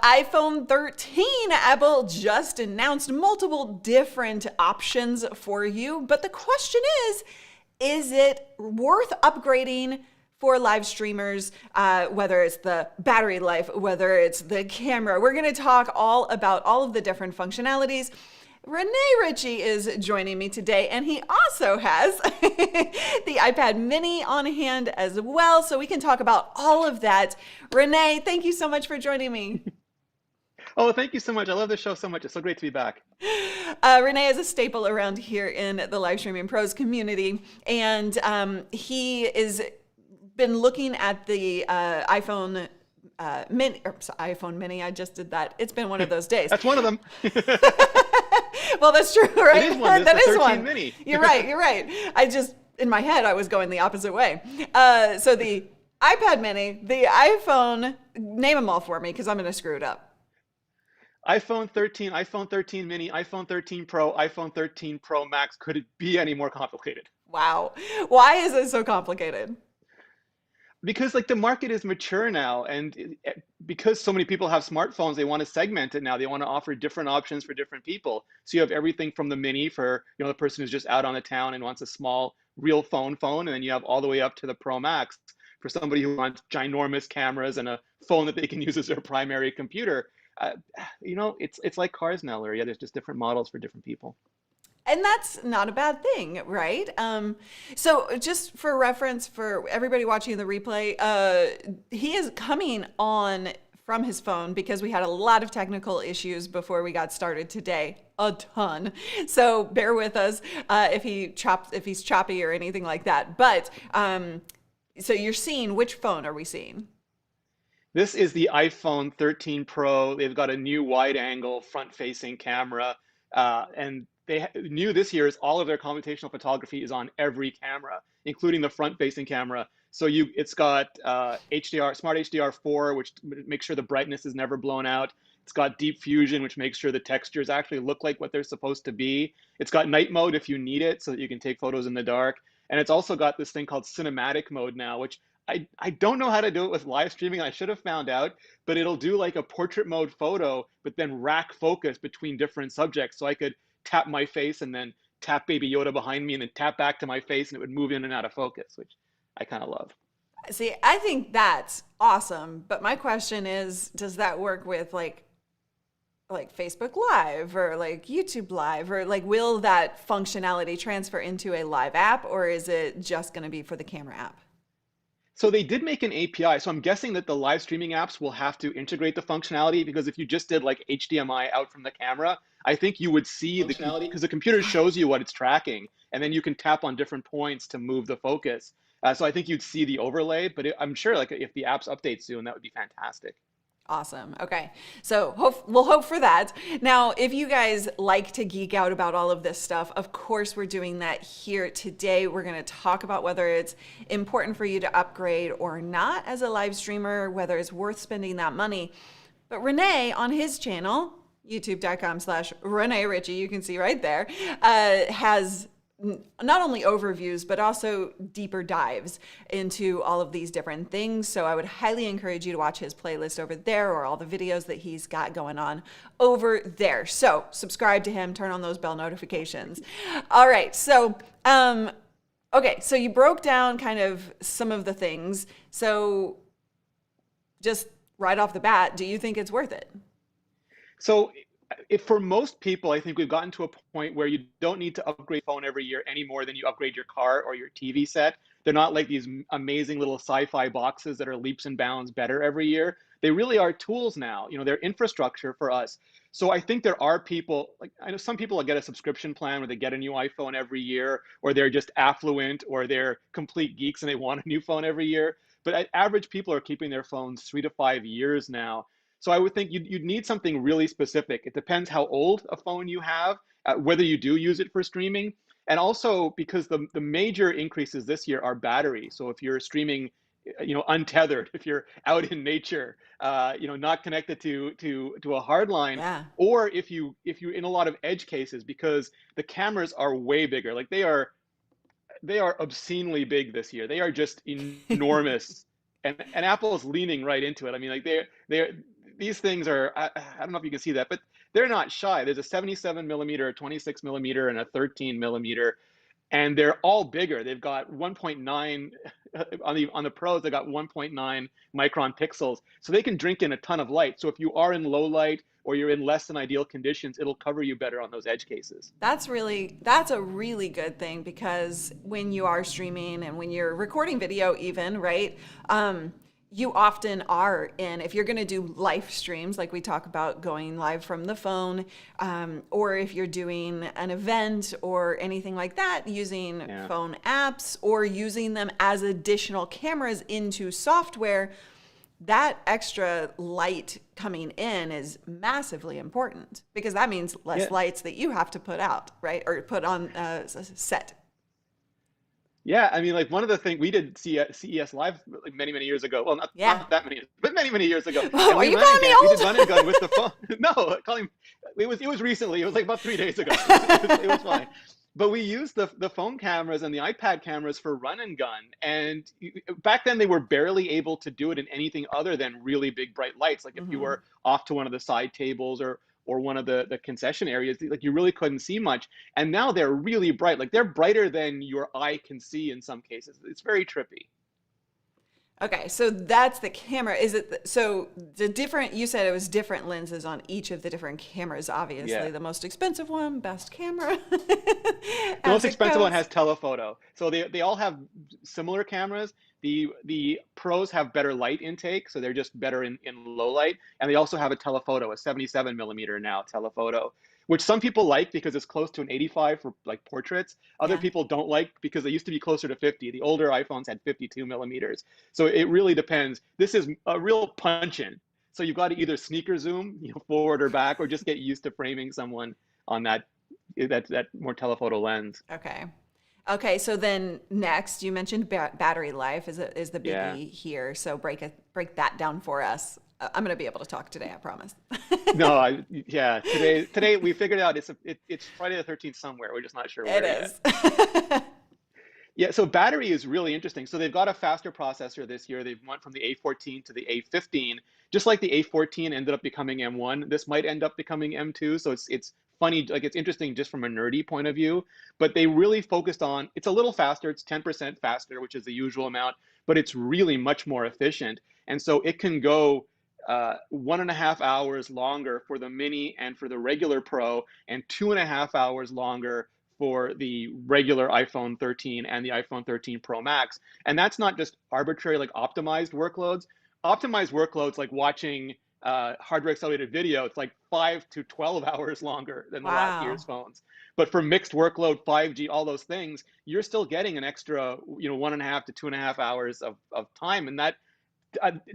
iPhone 13, Apple just announced multiple different options for you. But the question is it worth upgrading for live streamers, whether it's the battery life, whether it's the camera? We're going to talk all about all of the different functionalities. Rene Ritchie is joining me today, and he also has the iPad mini on hand as well, so we can talk about all of that. Rene, thank you so much for joining me. Oh, thank you so much. I love this show so much. It's so great to be back. Rene is a staple around here in the live streaming pros community, and he is been looking at the iPhone iPhone mini. I just did that. It's been one of those days. That's one of them. Well, that's true, right? It is one. That is 13 one. mini. You're right. You're right. I just, in my head, I was going the opposite way. So the iPad mini, the iPhone, name them all for me because I'm going to screw it up. iPhone 13, iPhone 13 mini, iPhone 13 Pro, iPhone 13 Pro Max. Could it be any more complicated? Wow. Why is it so complicated? Because like the market is mature now, and because so many people have smartphones, they want to segment it now. They want to offer different options for different people. So you have everything from the mini for, the person who's just out on the town and wants a small real phone, and then you have all the way up to the Pro Max for somebody who wants ginormous cameras and a phone that they can use as their primary computer. It's like cars now, Luria. There's just different models for different people. And that's not a bad thing, right? So just for reference, for everybody watching the replay, he is coming on from his phone because we had a lot of technical issues before we got started today, a ton. So bear with us if he's choppy or anything like that. But so you're seeing, which phone are we seeing? This is the iPhone 13 Pro. They've got a new wide-angle front-facing camera, and new this year is all of their computational photography is on every camera, including the front-facing camera. So it's got HDR, Smart HDR4, which makes sure the brightness is never blown out. It's got Deep Fusion, which makes sure the textures actually look like what they're supposed to be. It's got night mode if you need it, so that you can take photos in the dark. And it's also got this thing called cinematic mode now, which I don't know how to do it with live streaming. I should have found out, but it'll do like a portrait mode photo, but then rack focus between different subjects. So I could tap my face and then tap Baby Yoda behind me and then tap back to my face and it would move in and out of focus, which I kind of love. See, I think that's awesome. But my question is, does that work with like Facebook Live or like YouTube Live, or like will that functionality transfer into a live app, or is it just going to be for the camera app? So they did make an API. So I'm guessing that the live streaming apps will have to integrate the functionality, because if you just did like HDMI out from the camera, I think you would see the functionality because the computer shows you what it's tracking, and then you can tap on different points to move the focus. So I think you'd see the overlay, but I'm sure like if the apps update soon, that would be fantastic. Awesome. Okay. So we'll hope for that. Now, if you guys like to geek out about all of this stuff, of course, we're doing that here today. We're going to talk about whether it's important for you to upgrade or not as a live streamer, whether it's worth spending that money. But Rene on his channel, youtube.com/Rene Ritchie, you can see right there, has not only overviews, but also deeper dives into all of these different things. So I would highly encourage you to watch his playlist over there, or all the videos that he's got going on over there. So subscribe to him, turn on those bell notifications. All right. So, okay. So you broke down kind of some of the things. So just right off the bat, do you think it's worth it? So if for most people, I think we've gotten to a point where you don't need to upgrade phone every year any more than you upgrade your car or your TV set. They're not like these amazing little sci-fi boxes that are leaps and bounds better every year. They really are tools now. They're infrastructure for us. So I think there are people, like I know some people will get a subscription plan where they get a new iPhone every year, or they're just affluent, or they're complete geeks and they want a new phone every year. But average people are keeping their phones 3 to 5 years now. So I would think you'd need something really specific. It depends how old a phone you have, whether you do use it for streaming, and also because the major increases this year are battery. So if you're streaming, untethered, if you're out in nature, not connected to a hard line, Yeah. or if you're in a lot of edge cases, because the cameras are way bigger. Like they are obscenely big this year. They are just enormous. And Apple is leaning right into it. I mean, like these things are, I don't know if you can see that, but they're not shy. There's a 77 millimeter, a 26 millimeter, and a 13 millimeter, and they're all bigger. They've got 1.9 on the pros. They got 1.9 micron pixels, so they can drink in a ton of light. So if you are in low light or you're in less than ideal conditions, it'll cover you better on those edge cases. That's a really good thing, because when you are streaming and when you're recording video even, right? You often are if you're going to do live streams, like we talk about going live from the phone, or if you're doing an event or anything like that, using phone apps or using them as additional cameras into software, that extra light coming in is massively important, because that means less lights that you have to put out, right? Or put on set. Yeah, I mean, like one of the things we did CES Live like many, many years ago. Well, not that many, but many, many years ago. Oh, are you calling me old? We did run and gun with the phone. No, calling. It was recently. It was like about 3 days ago. It was fine. But we used the phone cameras and the iPad cameras for run and gun. And back then they were barely able to do it in anything other than really big bright lights. Like if you were off to one of the side tables or one of the concession areas, like you really couldn't see much. And now they're really bright. Like they're brighter than your eye can see in some cases. It's very trippy. Okay, so that's the camera. Is it so the different? You said it was different lenses on each of the different cameras. Obviously, the most expensive one, best camera. The most expensive one has telephoto. So they all have similar cameras. The pros have better light intake, so they're just better in low light. And they also have a telephoto, a 77 millimeter now telephoto, which some people like because it's close to an 85 for like portraits. Other people don't like because they used to be closer to 50. The older iPhones had 52 millimeters. So it really depends. This is a real punch-in. So you've got to either sneaker zoom, forward or back, or just get used to framing someone on that more telephoto lens. Okay, so then next, you mentioned battery life is the biggie here. So break that down for us. I'm going to be able to talk today, I promise. No, today we figured out it's Friday the 13th somewhere. We're just not sure where it is. Yeah, so battery is really interesting. So they've got a faster processor this year. They've went from the A14 to the A15. Just like the A14 ended up becoming M1, this might end up becoming M2. So it's funny, like it's interesting just from a nerdy point of view. But they really focused on, it's a little faster. It's 10% faster, which is the usual amount, but it's really much more efficient. And so it can go 1.5 hours longer for the Mini and for the regular Pro, and 2.5 hours longer for the regular iPhone 13 and the iPhone 13 Pro Max. And that's not just arbitrary, like optimized workloads. Optimized workloads like watching hardware accelerated video, it's like 5 to 12 hours longer than the last year's phones. But for mixed workload, 5G, all those things, you're still getting an extra 1.5 to 2.5 hours of time. And that,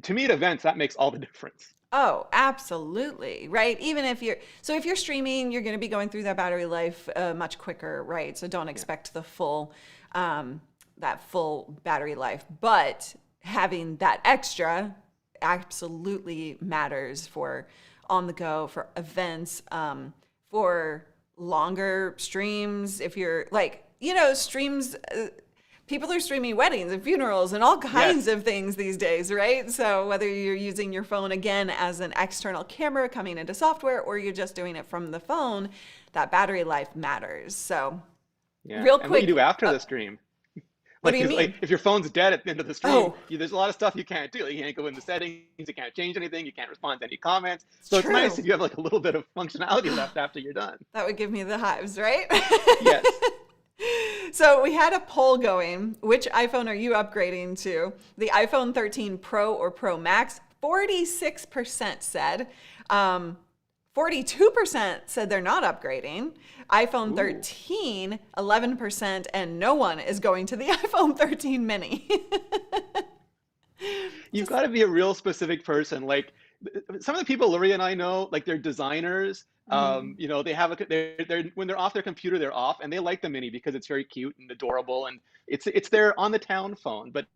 to me at events, that makes all the difference. Oh, absolutely. Right. Even if you're streaming, you're going to be going through that battery life much quicker. Right. So don't expect the full, that full battery life, but having that extra absolutely matters for on the go, for events, for longer streams. If you're like, streams, people are streaming weddings and funerals and all kinds of things these days, right? So whether you're using your phone again as an external camera coming into software, or you're just doing it from the phone, that battery life matters. So real quick. And what do you do after the stream? What do you mean? Like, if your phone's dead at the end of the stream, there's a lot of stuff you can't do. You can't go in the settings, you can't change anything, you can't respond to any comments. So it's nice if you have like a little bit of functionality left after you're done. That would give me the hives, right? Yes. So we had a poll going. Which iPhone are you upgrading to? The iPhone 13 Pro or Pro Max? 46% said. 42% said they're not upgrading. iPhone 13, 11%, and no one is going to the iPhone 13 mini. You've got to be a real specific person. Like some of the people Luria and I know, like they're designers. They have they're when they're off their computer, they're off, and they like the mini because it's very cute and adorable, and it's their on the town phone. But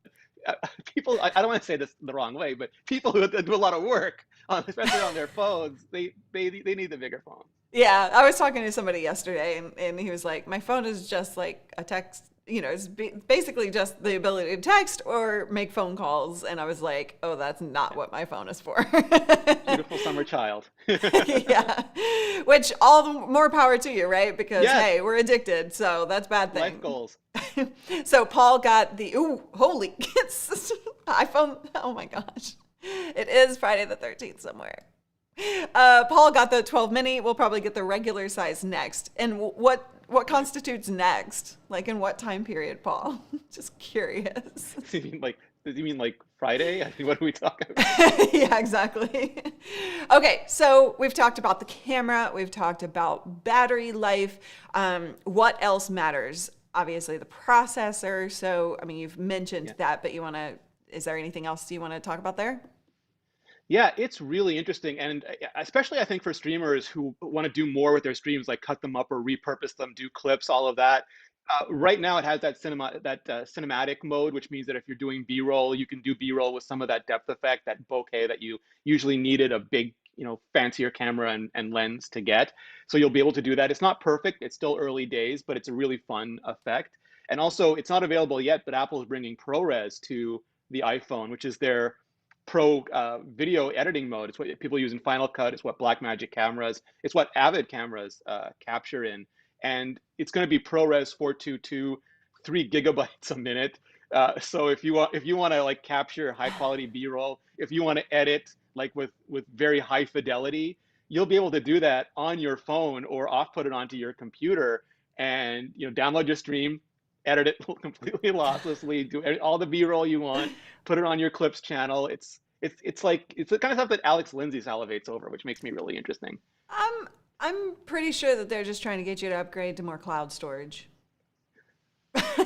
people, I don't want to say this the wrong way, but people who do a lot of work, especially on their phones, they need the bigger phone. Yeah, I was talking to somebody yesterday, and he was like, my phone is just like a text. it's basically just the ability to text or make phone calls. And I was like, oh, that's not what my phone is for. Beautiful summer child. Yeah. Which all the more power to you, right? Because, Yes. hey, we're addicted. So that's a bad thing. Life goals. So Paul got the, holy, it's iPhone. Oh my gosh. It is Friday the 13th somewhere. Paul got the 12 mini. We'll probably get the regular size next. And what constitutes next? Like in what time period, Paul? Just curious. Does he mean like Friday? I think, what are we talking about? Yeah, exactly. Okay, so we've talked about the camera. We've talked about battery life. What else matters? Obviously the processor. So, I mean, you've mentioned that, but is there anything else you want to talk about there? Yeah, it's really interesting, and especially I think for streamers who want to do more with their streams, like cut them up or repurpose them, do clips, all of that. Right now, it has that cinematic mode, which means that if you're doing B-roll, you can do B-roll with some of that depth effect, that bokeh that you usually needed a big, fancier camera and lens to get. So you'll be able to do that. It's not perfect; it's still early days, but it's a really fun effect. And also, it's not available yet, but Apple is bringing ProRes to the iPhone, which is their pro video editing mode. It's what people use in Final Cut. It's what Blackmagic cameras, it's what Avid cameras capture in. And it's going to be ProRes 422, 3 GB a minute. So if you want to like capture high quality B-roll, if you want to edit like with very high fidelity, you'll be able to do that on your phone or put it onto your computer and download your stream, edit it completely losslessly, do all the B-roll you want, put it on your clips channel. It's the kind of stuff that Alex Lindsay salivates over, which makes me really interesting. I'm pretty sure that they're just trying to get you to upgrade to more cloud storage.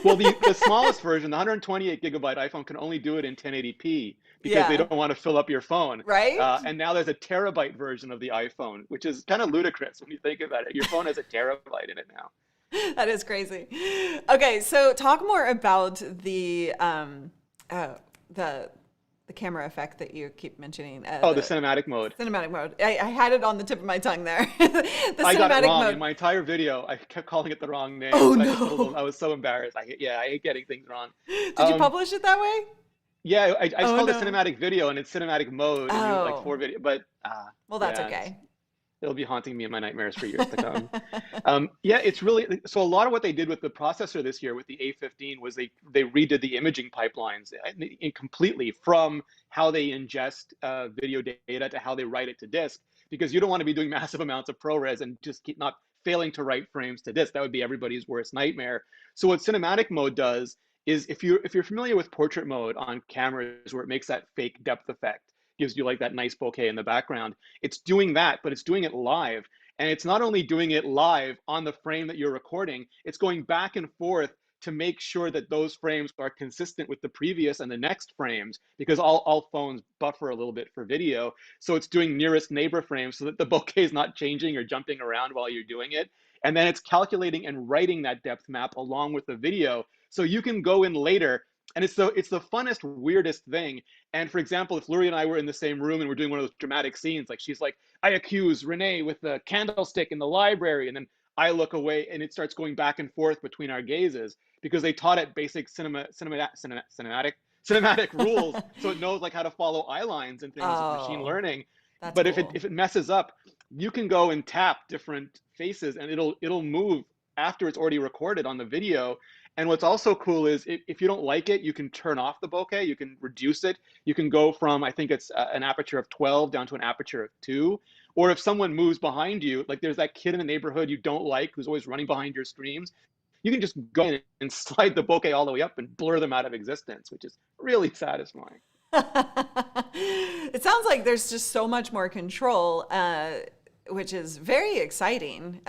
Well, the smallest version, the 128 GB iPhone, can only do it in 1080p because they don't want to fill up your phone. Right. And now there's a terabyte version of the iPhone, which is kind of ludicrous when you think about it. Your phone has a terabyte in it now. That is crazy. Okay, so talk more about the camera effect that you keep mentioning. The cinematic mode. Cinematic mode. I had it on the tip of my tongue there. I got it wrong in my entire video. I kept calling it the wrong name. Oh, no. I was so embarrassed. I hate getting things wrong. Did you publish it that way? Yeah, I called it cinematic video, and it's cinematic mode. And you like 4 video, but well, that's okay. It'll be haunting me in my nightmares for years to come. It's really, so a lot of what they did with the processor this year with the A15 was they redid the imaging pipelines completely, from how they ingest video data to how they write it to disk, because you don't want to be doing massive amounts of ProRes and just keep not failing to write frames to disk. That would be everybody's worst nightmare. So what cinematic mode does is, if you're familiar with portrait mode on cameras where it makes that fake depth effect, gives you like that nice bokeh in the background, it's doing that, but it's doing it live. And it's not only doing it live on the frame that you're recording, it's going back and forth to make sure that those frames are consistent with the previous and the next frames, because all phones buffer a little bit for video. So it's doing nearest neighbor frames so that the bokeh is not changing or jumping around while you're doing it. And then it's calculating and writing that depth map along with the video. So you can go in later, and it's the funnest, weirdest thing. And for example, if Luria and I were in the same room and we're doing one of those dramatic scenes, like she's like, I accuse Rene with the candlestick in the library, and then I look away and it starts going back and forth between our gazes, because they taught it basic cinematic rules, so it knows like how to follow eye lines and things with machine learning. But cool. if it messes up, you can go and tap different faces and it'll move after it's already recorded on the video. And what's also cool is if you don't like it, you can turn off the bokeh, you can reduce it. You can go from, I think it's an aperture of 12 down to an aperture of 2. Or if someone moves behind you, like there's that kid in the neighborhood you don't like who's always running behind your streams, you can just go in and slide the bokeh all the way up and blur them out of existence, which is really satisfying. It sounds like there's just so much more control, which is very exciting.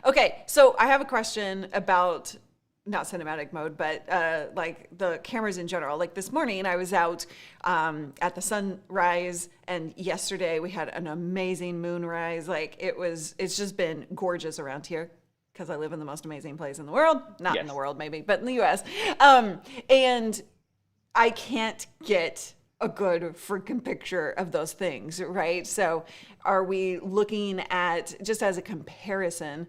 Okay, so I have a question about not cinematic mode, but like the cameras in general. Like this morning I was out at the sunrise, and yesterday we had an amazing moonrise. Like it's just been gorgeous around here because I live in the most amazing place in the world. Not in the world maybe, but in the US. And I can't get a good freaking picture of those things, right? So are we looking at, just as a comparison,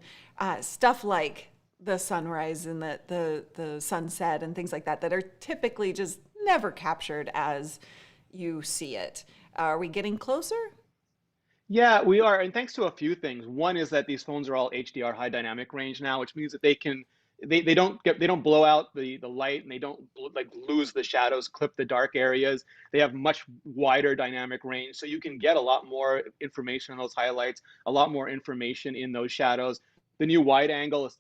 stuff like the sunrise and the sunset and things like that that are typically just never captured as you see it. Are we getting closer? Yeah, we are, and thanks to a few things. One is that these phones are all HDR, high dynamic range now, which means that they don't blow out the light, and they don't like lose the shadows, clip the dark areas. They have much wider dynamic range, so you can get a lot more information on those highlights, a lot more information in those shadows. The new wide angle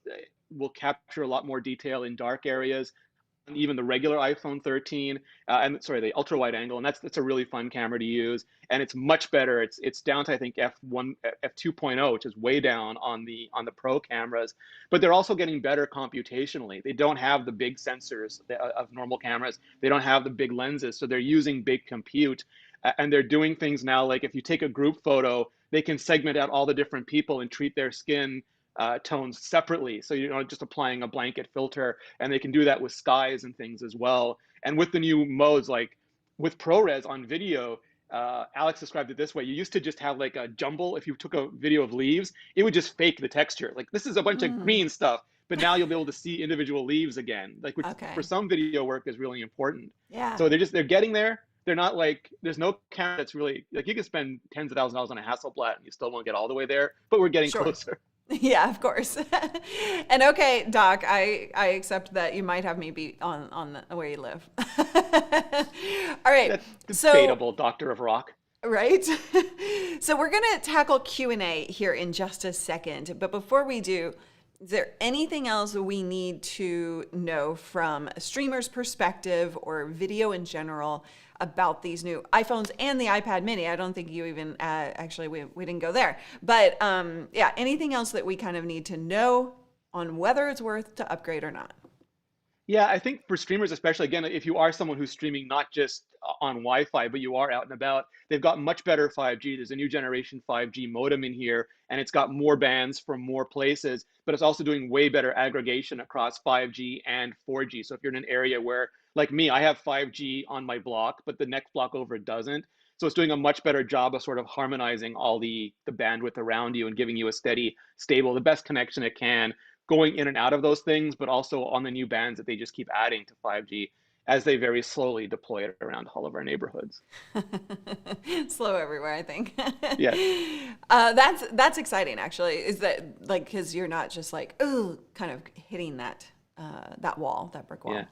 will capture a lot more detail in dark areas. Even the regular iPhone 13, and sorry, the ultra wide angle, and that's a really fun camera to use, and it's much better. It's down to I think f2.0, which is way down on the Pro cameras, but they're also getting better computationally. They don't have the big sensors of normal cameras. They don't have the big lenses, so they're using big compute, and they're doing things now like if you take a group photo, they can segment out all the different people and treat their skin tones separately. So you're not just applying a blanket filter, and they can do that with skies and things as well. And with the new modes, like with ProRes on video, Alex described it this way. You used to just have like a jumble. If you took a video of leaves, it would just fake the texture. Like this is a bunch of green stuff, but now you'll be able to see individual leaves again, like which Okay. for some video work is really important. Yeah. So they're getting there. They're not like, there's no camera that's really, like you can spend tens of thousands of dollars on a Hasselblad and you still won't get all the way there, but we're getting Sure. closer. Yeah, of course. And okay, Doc, I accept that you might have me beat on where you live. All right. That's So, debatable, Doctor of Rock. right? So we're going to tackle Q&A here in just a second. But before we do, is there anything else we need to know from a streamer's perspective or video in general about these new iPhones and the iPad mini? I don't think you even, actually, we didn't go there. But yeah, anything else that we kind of need to know on whether it's worth to upgrade or not? Yeah, I think for streamers, especially, again, if you are someone who's streaming not just on Wi-Fi, but you are out and about, they've got much better 5G. There's a new generation 5G modem in here, and it's got more bands from more places, but it's also doing way better aggregation across 5G and 4G. So if you're in an area where, like me, I have 5G on my block, but the next block over doesn't. So it's doing a much better job of sort of harmonizing all the bandwidth around you and giving you a steady, stable, the best connection it can, going in and out of those things, but also on the new bands that they just keep adding to 5G as they very slowly deploy it around all of our neighborhoods. Slow everywhere, I think. Yeah. That's exciting, actually. Is that like, because you're not just like, ooh, kind of hitting that wall, that brick wall. Yeah.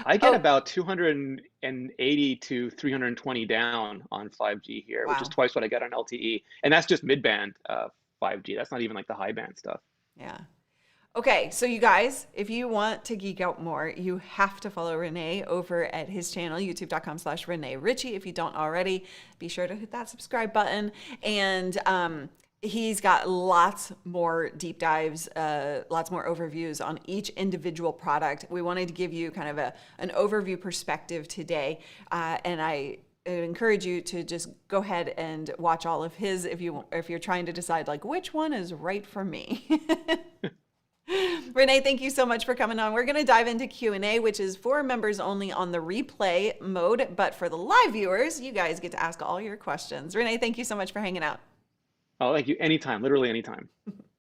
I get about 280 to 320 down on 5G here, Wow. which is twice what I get on LTE. And that's just mid-band 5G. That's not even like the high band stuff. Yeah. Okay, so you guys, if you want to geek out more, you have to follow Rene over at his channel, youtube.com/Rene Ritchie. If you don't already, be sure to hit that subscribe button. And he's got lots more deep dives, lots more overviews on each individual product. We wanted to give you kind of an overview perspective today, and I encourage you to just go ahead and watch all of his if you're trying to decide like which one is right for me. Rene, thank you so much for coming on. We're going to dive into Q&A, which is for members only on the replay mode, but for the live viewers, you guys get to ask all your questions. Rene, thank you so much for hanging out. Oh, thank you. Anytime, literally anytime.